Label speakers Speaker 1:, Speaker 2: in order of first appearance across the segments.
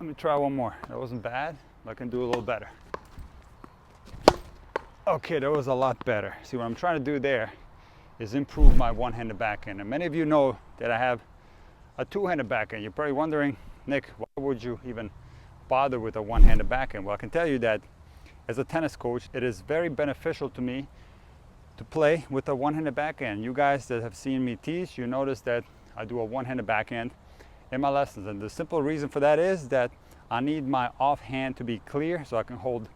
Speaker 1: Let me try one more. That wasn't bad, but I can do a little better. Okay, that was a lot better. See, what I'm trying to do there is improve my one-handed backhand. And many of you know that I have a two-handed backhand. You're probably wondering, Nick, why would you even bother with a one-handed backhand? Well, I can tell you that as a tennis coach, it is very beneficial to me to play with a one-handed backhand. You guys that have seen me teach, you notice that I do a one-handed backhand in my lessons. And the simple reason for that is that I need my offhand to be clear so I can hold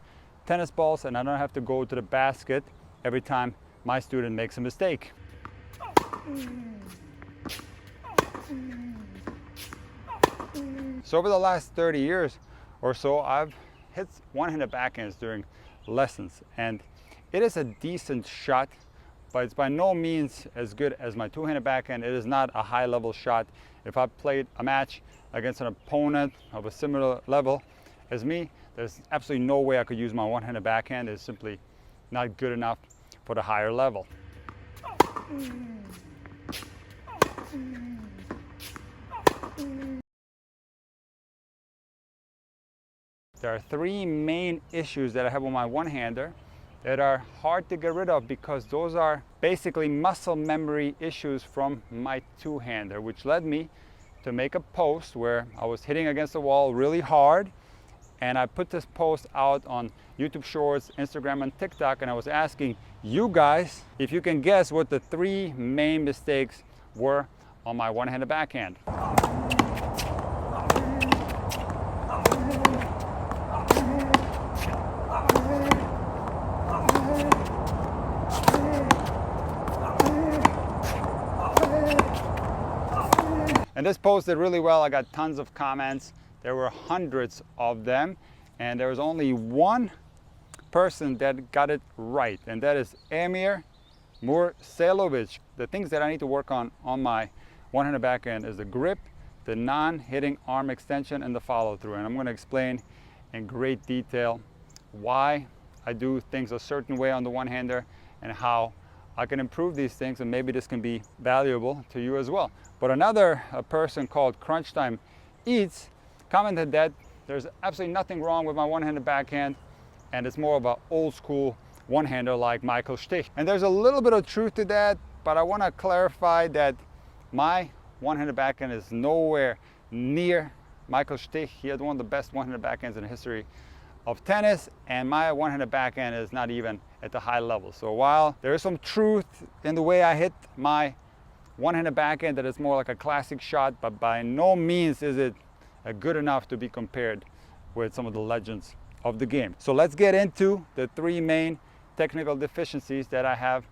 Speaker 1: tennis balls and I don't have to go to the basket every time my student makes a mistake. So over the last 30 years or so, I've hit one-handed backhands during lessons, and it is a decent shot, but it's by no means as good as my two-handed backhand. It is not a high-level shot. If I played a match against an opponent of a similar level as me, there's absolutely no way I could use my one-handed backhand. It's simply not good enough for the higher level. There are three main issues that I have with my one-hander that are hard to get rid of because those are basically muscle memory issues from my two-hander, which led me to make a post where I was hitting against the wall really hard, and I put this post out on YouTube Shorts, Instagram, and TikTok, and I was asking you guys if you can guess what the three main mistakes were on my one-handed backhand. And this post did really well. I got tons of comments. There were hundreds of them, and there was only one person that got it right, and that is Emir Murselovic. The things that I need to work on my one-handed backhand is the grip, the non-hitting arm extension, and the follow-through. And I'm going to explain in great detail why I do things a certain way on the one-hander and how I can improve these things, and maybe this can be valuable to you as well. But another person called Crunch Time Eats commented that there's absolutely nothing wrong with my one-handed backhand, and it's more of an old school one-hander like Michael Stich. And there's a little bit of truth to that, but I want to clarify that my one-handed backhand is nowhere near Michael Stich. He had one of the best one-handed backhands in the history of tennis, and my one-handed backhand is not even at the high level. So while there is some truth in the way I hit my one-handed backhand, that is more like a classic shot, but by no means is it good enough to be compared with some of the legends of the game. So let's get into the three main technical deficiencies that I have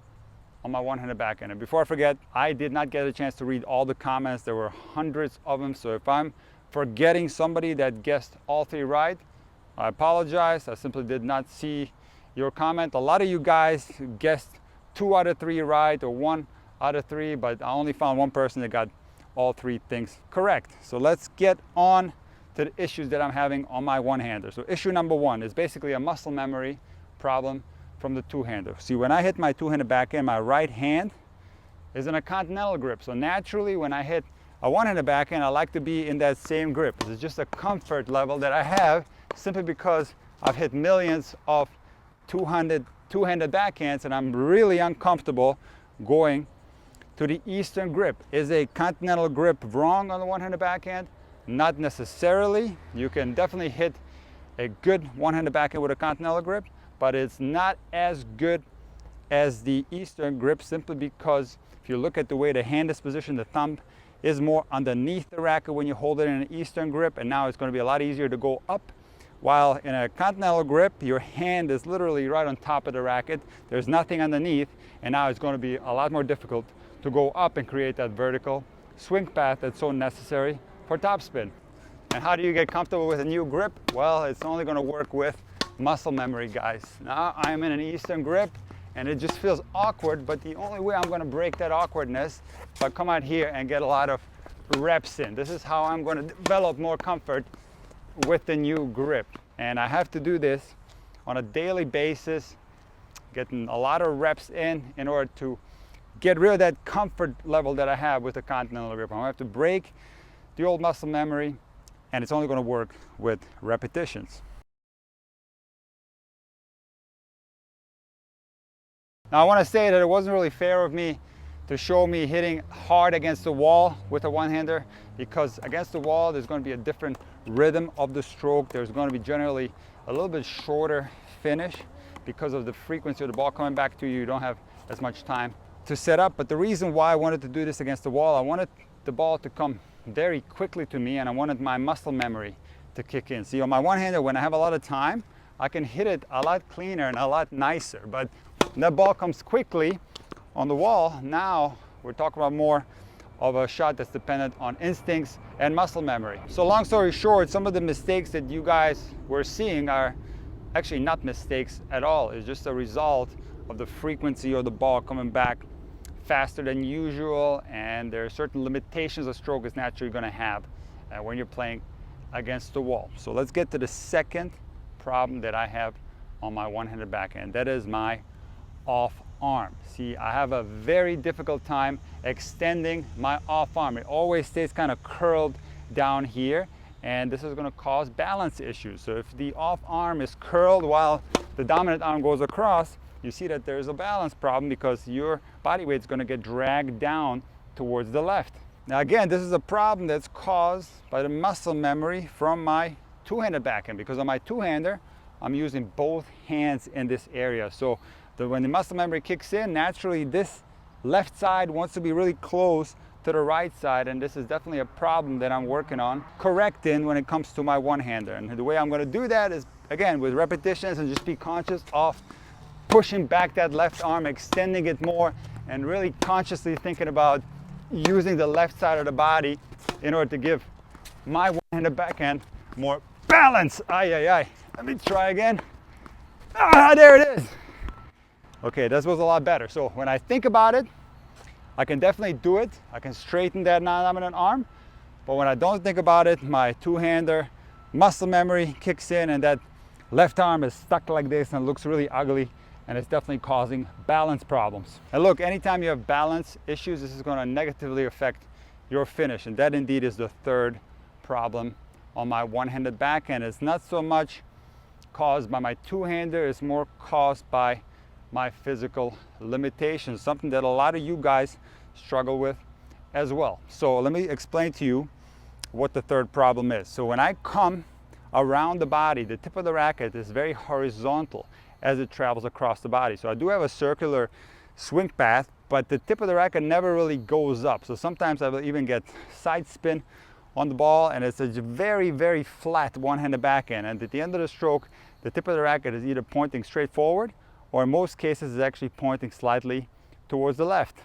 Speaker 1: on my one-handed backhand. And before I forget, I did not get a chance to read all the comments. There were hundreds of them. So if I'm forgetting somebody that guessed all three right, I apologize. I simply did not see your comment. A lot of you guys guessed 2 out of 3 right or 1 out of 3, but I only found one person that got all 3 things correct. So let's get on to the issues that I'm having on my one-hander. So issue number 1 is basically a muscle memory problem from the two-hander. See, when I hit my two-handed backhand, my right hand is in a continental grip. So naturally, when I hit a one-handed backhand, I like to be in that same grip. It's just a comfort level that I have simply because I've hit millions of two-handed backhands, and I'm really uncomfortable going to the Eastern grip. Is a continental grip wrong on the one-handed backhand? Not necessarily. You can definitely hit a good one-handed backhand with a continental grip, but it's not as good as the Eastern grip, simply because if you look at the way the hand is positioned, the thumb is more underneath the racket when you hold it in an Eastern grip, and now it's going to be a lot easier to go up. While in a continental grip, your hand is literally right on top of the racket. There's nothing underneath, and now it's going to be a lot more difficult to go up and create that vertical swing path that's so necessary for topspin. And how do you get comfortable with a new grip? Well, it's only going to work with muscle memory, guys. Now I'm in an Eastern grip, and it just feels awkward, but the only way I'm going to break that awkwardness is if I come out here and get a lot of reps in. This is how I'm going to develop more comfort with the new grip. And I have to do this on a daily basis, getting a lot of reps in order to get rid of that comfort level that I have with the continental grip. I have to break the old muscle memory and it's only going to work with repetitions. Now I want to say that it wasn't really fair of me to show me hitting hard against the wall with a one-hander, because against the wall there's going to be a different rhythm of the stroke. There's going to be generally a little bit shorter finish because of the frequency of the ball coming back to you. You don't have as much time to set up. But the reason why I wanted to do this against the wall, I wanted the ball to come very quickly to me, and I wanted my muscle memory to kick in. See, on my one-hander, when I have a lot of time, I can hit it a lot cleaner and a lot nicer. But when that ball comes quickly on the wall, now we're talking about more of a shot that's dependent on instincts and muscle memory. So long story short, some of the mistakes that you guys were seeing are actually not mistakes at all. It's just a result of the frequency of the ball coming back faster than usual, and there are certain limitations a stroke is naturally going to have when you're playing against the wall. So let's get to the second problem that I have on my one-handed backhand. That is my off arm. See, I have a very difficult time extending my off arm. It always stays kind of curled down here, and this is going to cause balance issues. So if the off arm is curled while the dominant arm goes across, you see that there's a balance problem because your body weight is going to get dragged down towards the left. Now again, this is a problem that's caused by the muscle memory from my two-handed backhand, because on my two-hander I'm using both hands in this area. So when the muscle memory kicks in, naturally this left side wants to be really close to the right side, and this is definitely a problem that I'm working on correcting when it comes to my one-hander. And the way I'm going to do that is, again, with repetitions, and just be conscious of pushing back that left arm, extending it more, and really consciously thinking about using the left side of the body in order to give my one-handed backhand more balance. Let me try again. There it is. Okay, this was a lot better. So when I think about it, I can definitely do it. I can straighten that non-dominant arm. But when I don't think about it, my two-hander muscle memory kicks in, and that left arm is stuck like this and looks really ugly, and it's definitely causing balance problems. And look, anytime you have balance issues, this is going to negatively affect your finish. And that indeed is the third problem on my one-handed backhand. It's not so much caused by my two-hander, it's more caused by my physical limitations, something that a lot of you guys struggle with as well. So let me explain to you what the third problem is. So when I come around the body, the tip of the racket is very horizontal as it travels across the body. So I do have a circular swing path, but the tip of the racket never really goes up. So sometimes I will even get side spin on the ball, and it's a very, very flat one-handed backhand. And at the end of the stroke, the tip of the racket is either pointing straight forward, or in most cases is actually pointing slightly towards the left.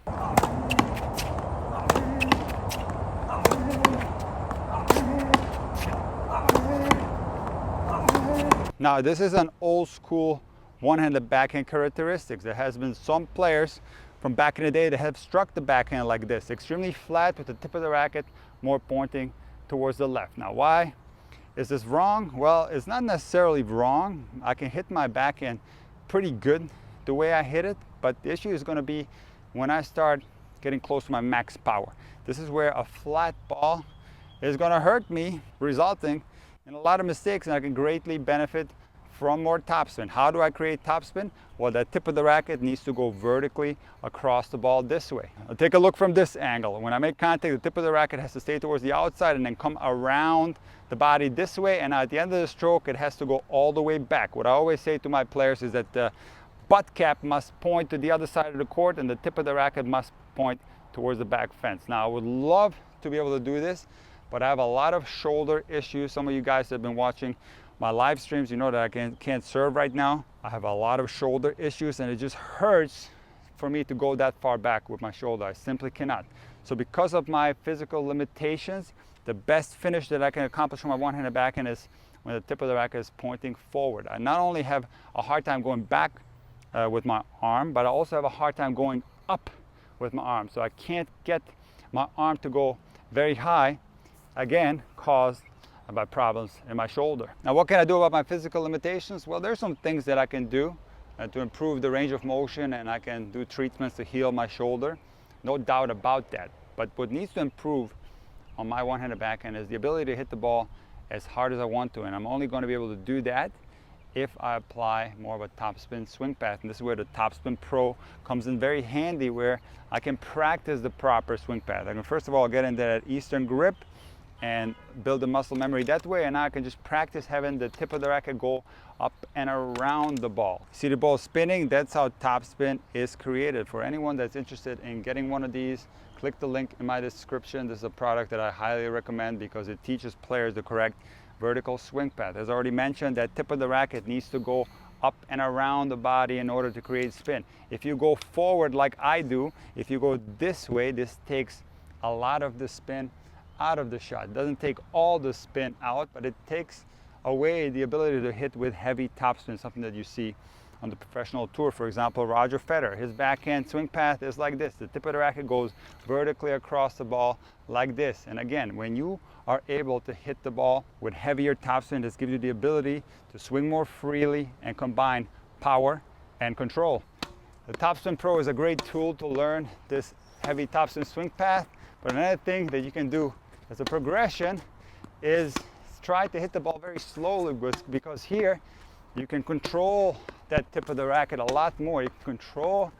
Speaker 1: Now this is an old school one-handed backhand characteristics. There has been some players from back in the day that have struck the backhand like this, extremely flat with the tip of the racket more pointing towards the left. Now why is this wrong? Well, it's not necessarily wrong. I can hit my backhand pretty good the way I hit it, but the issue is going to be when I start getting close to my max power. This is where a flat ball is going to hurt me, resulting in a lot of mistakes, and I can greatly benefit from more topspin. How do I create topspin? Well, the tip of the racket needs to go vertically across the ball this way. I'll take a look from this angle. When I make contact, the tip of the racket has to stay towards the outside and then come around the body this way, and at the end of the stroke it has to go all the way back. What I always say to my players is that the butt cap must point to the other side of the court and the tip of the racket must point towards the back fence. Now I would love to be able to do this, but I have a lot of shoulder issues. Some of you guys have been watching my live streams, you know that I can't serve right now. I have a lot of shoulder issues, and it just hurts for me to go that far back with my shoulder. I simply cannot. So because of my physical limitations, the best finish that I can accomplish from my one-handed backhand is when the tip of the racket is pointing forward. I not only have a hard time going back with my arm, but I also have a hard time going up with my arm. So I can't get my arm to go very high, again caused by problems in my shoulder. Now what can I do about my physical limitations? Well, there's some things that I can do to improve the range of motion, and I can do treatments to heal my shoulder, no doubt about that. But what needs to improve on my one-handed backhand is the ability to hit the ball as hard as I want to, and I'm only going to be able to do that if I apply more of a topspin swing path. And this is where the Topspin Pro comes in very handy, where I can practice the proper swing path. I can first of all get into that Eastern grip and build the muscle memory that way, and now I can just practice having the tip of the racket go up and around the ball. See the ball spinning? That's how topspin is created. For anyone that's interested in getting one of these, click the link in my description. This is a product that I highly recommend because it teaches players the correct vertical swing path. As already mentioned, that tip of the racket needs to go up and around the body in order to create spin. If you go forward like I do, if you go this way, this takes a lot of the spin out of the shot. It doesn't take all the spin out, but it takes away the ability to hit with heavy topspin, something that you see on the professional tour. For example, Roger Federer, his backhand swing path is like this. The tip of the racket goes vertically across the ball like this. And again, when you are able to hit the ball with heavier topspin, this gives you the ability to swing more freely and combine power and control. The Topspin Pro is a great tool to learn this heavy topspin swing path, but another thing that you can do as a progression is try to hit the ball very slowly, because here you can control that tip of the racket a lot more. You can control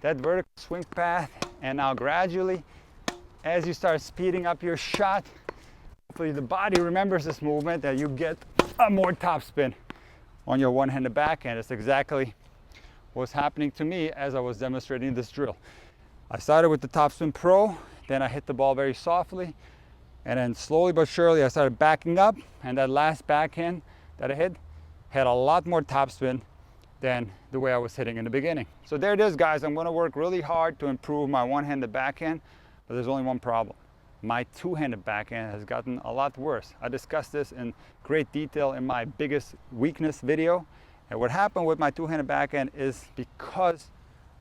Speaker 1: that vertical swing path, and now gradually, as you start speeding up your shot, hopefully the body remembers this movement, that you get a more topspin on your one-handed backhand. It's exactly what's happening to me as I was demonstrating this drill. I started with the Topspin Pro, then I hit the ball very softly, and then slowly but surely I started backing up, and that last backhand that I hit had a lot more topspin than the way I was hitting in the beginning. So there it is, guys. I'm going to work really hard to improve my one-handed backhand, but there's only one problem. My two-handed backhand has gotten a lot worse. I discussed this in great detail in my biggest weakness video. And what happened with my two-handed backhand is, because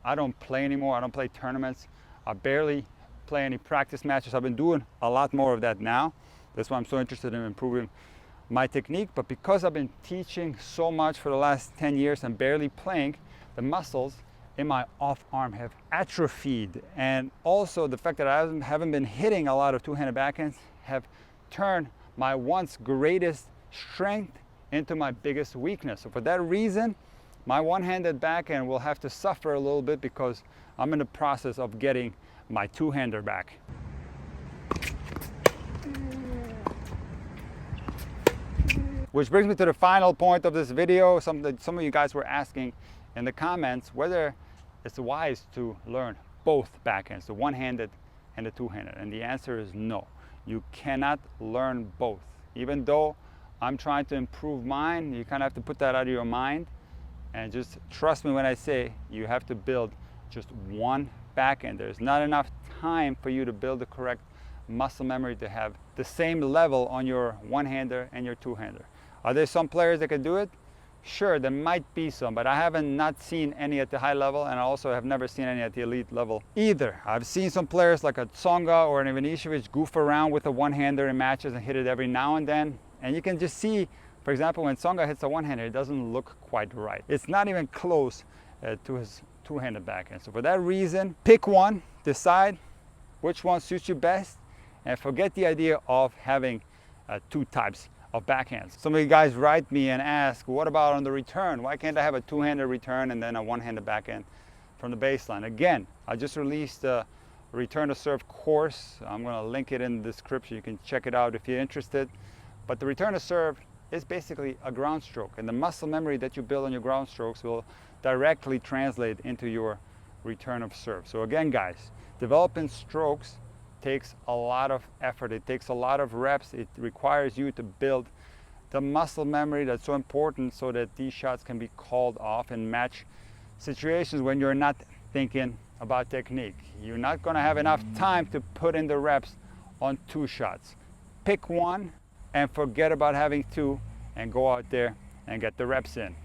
Speaker 1: I don't play anymore, I don't play tournaments, I barely play any practice matches. I've been doing a lot more of that now. That's why I'm so interested in improving my technique. But because I've been teaching so much for the last 10 years and barely playing, the muscles in my off arm have atrophied. And also the fact that I haven't been hitting a lot of two-handed backhands have turned my once greatest strength into my biggest weakness. So for that reason, my one-handed backhand will have to suffer a little bit, because I'm in the process of getting my two-hander back. Which brings me to the final point of this video. Some of you guys were asking in the comments whether it's wise to learn both backhands, the one-handed and the two-handed. And the answer is no. You cannot learn both. Even though I'm trying to improve mine, you kind of have to put that out of your mind and just trust me when I say you have to build just one backhand. There's not enough time for you to build the correct muscle memory to have the same level on your one-hander and your two-hander. Are there some players that can do it? Sure, there might be some, but I haven't not seen any at the high level, and I also have never seen any at the elite level either. I've seen some players like a Tsonga or an Ivanisevic goof around with a one-hander in matches and hit it every now and then, and you can just see, for example, when Tsonga hits a one-hander, it doesn't look quite right. It's not even close to his two-handed backhand. So for that reason, pick one, decide which one suits you best, and forget the idea of having two types of backhands. Some of you guys write me and ask, what about on the return? Why can't I have a two-handed return and then a one-handed backhand from the baseline? Again, I just released a return to serve course. I'm going to link it in the description. You can check it out if you're interested. But the return to serve is basically a ground stroke, and the muscle memory that you build on your ground strokes will directly translate into your return of serve. So again, guys, developing strokes takes a lot of effort. It takes a lot of reps. It requires you to build the muscle memory that's so important, so that these shots can be called off in match situations when you're not thinking about technique. You're not going to have enough time to put in the reps on two shots. Pick one and forget about having two, and go out there and get the reps in.